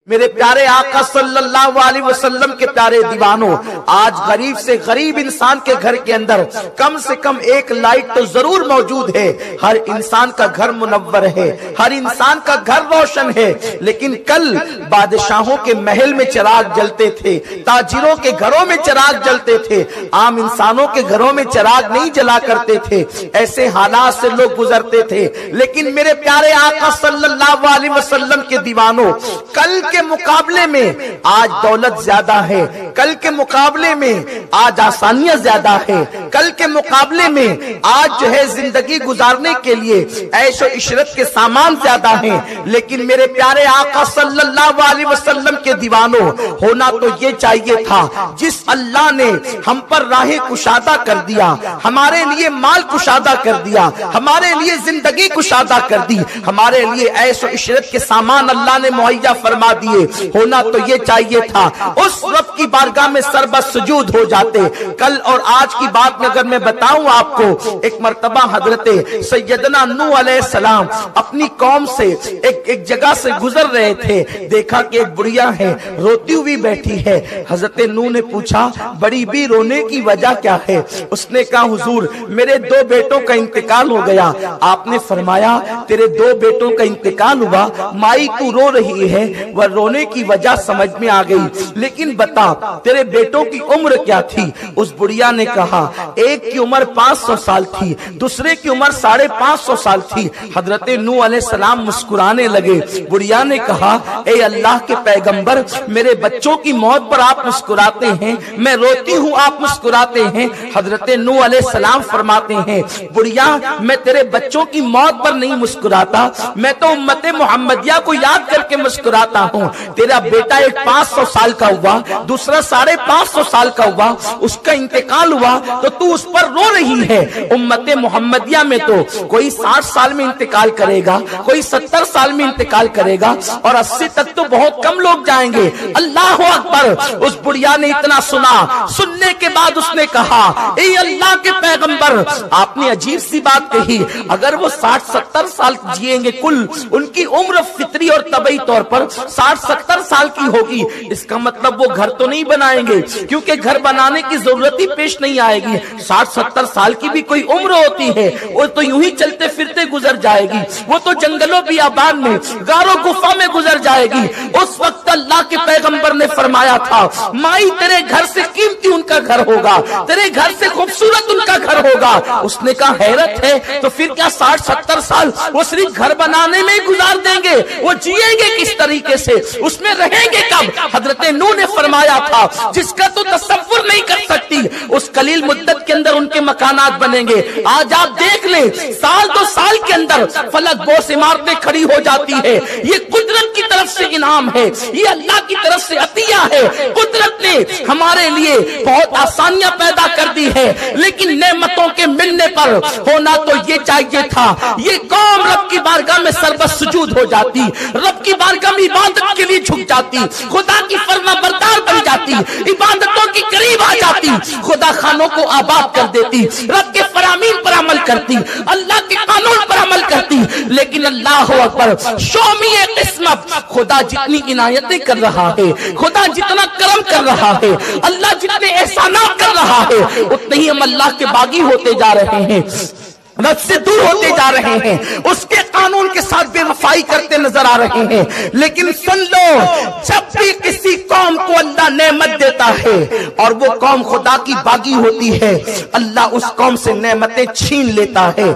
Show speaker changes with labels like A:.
A: میرے پیارے آقا صلی اللہ علیہ وسلم کے پیارے دیوانوں، آج غریب سے غریب انسان کے گھر کے اندر کم سے کم ایک لائٹ تو ضرور موجود ہے۔ ہر انسان کا گھر منور ہے، ہر انسان کا گھر روشن ہے، لیکن کل بادشاہوں کے محل میں چراغ جلتے تھے، تاجروں کے گھروں میں چراغ جلتے تھے، عام انسانوں کے گھروں میں چراغ نہیں جلا کرتے تھے۔ ایسے حالات سے لوگ گزرتے تھے، لیکن میرے پیارے آقا صلی اللہ علیہ وسلم کے دیوانوں، کل کے مقابلے میں آج دولت زیادہ ہے، کل کے مقابلے میں آج آسانیاں زیادہ ہے، کل کے مقابلے میں آج جو ہے زندگی گزارنے کے لیے عیش و عشرت کے سامان زیادہ ہیں، لیکن میرے پیارے آقا صلی اللہ علیہ وسلم کے دیوانوں، ہونا تو یہ چاہیے تھا جس اللہ نے ہم پر راہ کشادہ کر دیا، ہمارے لیے مال کشادہ کر دیا، ہمارے لیے زندگی کشادہ کر دی، ہمارے لیے عیش و عشرت کے سامان اللہ نے مہیا فرما دیے، ہونا تو یہ چاہیے تھا اس رب کی بارگاہ میں سربت سجود ہو جاتے۔ کل اور آج کی بات میں اگر میں بتاؤں آپ کو، ایک مرتبہ حضرت سیدنا نوح علیہ السلام اپنی قوم سے ایک جگہ سے گزر رہے تھے، دیکھا کہ ایک بڑھیا ہے روتی ہوئی بیٹھی ہے۔ حضرت نوح نے پوچھا بڑی بھی رونے کی وجہ کیا ہے؟ اس نے کہا حضور میرے 2 بیٹوں کا انتقال ہو گیا۔ آپ نے فرمایا تیرے 2 بیٹوں کا انتقال ہوا، مائی تو رو رہی ہے، وہ رونے کی وجہ سمجھ میں آ گئی، لیکن بتا تیرے بیٹوں کی عمر کیا تھی؟ اس بڑھیا نے کہا ایک کی عمر 500 سال تھی، دوسرے کی عمر 550 سال تھی۔ حضرت نوح علیہ السلام مسکرانے لگے۔ بڑھیا نے کہا اے اللہ کے پیغمبر، میرے بچوں کی موت پر آپ مسکراتے ہیں، میں روتی ہوں آپ مسکراتے ہیں۔ حضرت نوح علیہ السلام فرماتے ہیں بڑھیا میں تیرے بچوں کی موت پر نہیں مسکراتا، میں تو امت محمدیہ کو یاد کر کے مسکراتا ہوں۔ تیرا بیٹا ایک 500 سال کا ہوا، دوسرا 550 سال کا ہوا، اس کا انتقال ہوا تو تو اس پر رو رہی ہے۔ امت محمدیہ میں تو کوئی 60 سال میں انتقال کرے گا، کوئی 70 سال میں انتقال کرے گا، اور 80 تک تو بہت کم لوگ جائیں گے۔ اللہ اکبر! اس بڑھیا نے اتنا سنا، سننے کے بعد اس نے کہا اے اللہ کے پیغمبر، آپ نے عجیب سی بات کہی، اگر وہ 60-70 سال جیئیں گے، کل ان کی عمر فطری اور طبعی طور پر 60-70 سال کی ہوگی، اس کا مطلب وہ گھر تو نہیں بنائیں گے، کیونکہ گھر بنانے کی ضرورت ہی پیش نہیں آئے گی۔ 60-70 سال کی بھی کوئی عمر ہوتی ہے، وہ تو یوں ہی چلتے پھرتے گزر جائے گی، وہ تو جنگلوں بیابان میں غاروں گفا میں گزر جائے گی۔ اس وقت اللہ کے پیغمبر نے فرمایا تھا مائی تیرے گھر سے قیمتی ان کا گھر ہوگا، تیرے گھر سے خوبصورت ان کا گھر ہوگا۔ اس نے کہا حیرت ہے، تو پھر کیا 60-70 سال وہ صرف گھر بنانے میں ہی گزار دیں گے؟ وہ جیئیں گے کس طریقے سے؟ اس میں رہیں گے کب؟ حضرت نوح نے فرمایا تھا جس کا تو تصور نہیں کر سکتی، اس قلیل مدت کے اندر ان کے مکانات بنیں گے۔ آج آپ دیکھ لیں سال 2 سال کے اندر فلک بوس عمارتیں کھڑی ہو جاتی ہے۔ یہ قدرت کی طرف سے انعام ہے، یہ اللہ کی طرف سے عطیہ ہے۔ قدرت نے ہمارے لیے بہت آسانیاں پیدا کر دی ہے، لیکن نعمتوں کے ملنے پر ہونا تو یہ چاہیے تھا یہ قوم رب کی بارگاہ میں سربت سجود ہو جاتی، رب کی بارگاہ میں عبادت کے لیے جھک جاتی، خدا کی فرما بردار بن جاتی، عبادتوں کی قریب آ جاتی، خدا خانوں کو آباد کر دیتی، رب کے فرامین پر عمل کرتی، اللہ کے قانون پر عمل کرتی۔ لیکن اللہ اکبر، شومی قسمت، خدا جتنی عنایتیں کر رہا ہے، خدا جتنا کرم کر رہا ہے، اللہ جتنے احسانات کر رہا ہے، اتنے ہی ہم اللہ کے باغی ہوتے جا رہے ہیں، رب سے دور ہوتے جا رہے ہیں، اس کے قانون کے ساتھ بے وفائی کرتے نظر آ رہے ہیں۔ لیکن سن لو، جب بھی کسی قوم کو اللہ نعمت دیتا ہے اور وہ قوم خدا کی باغی ہوتی ہے، اللہ اس قوم سے نعمتیں چھین لیتا ہے۔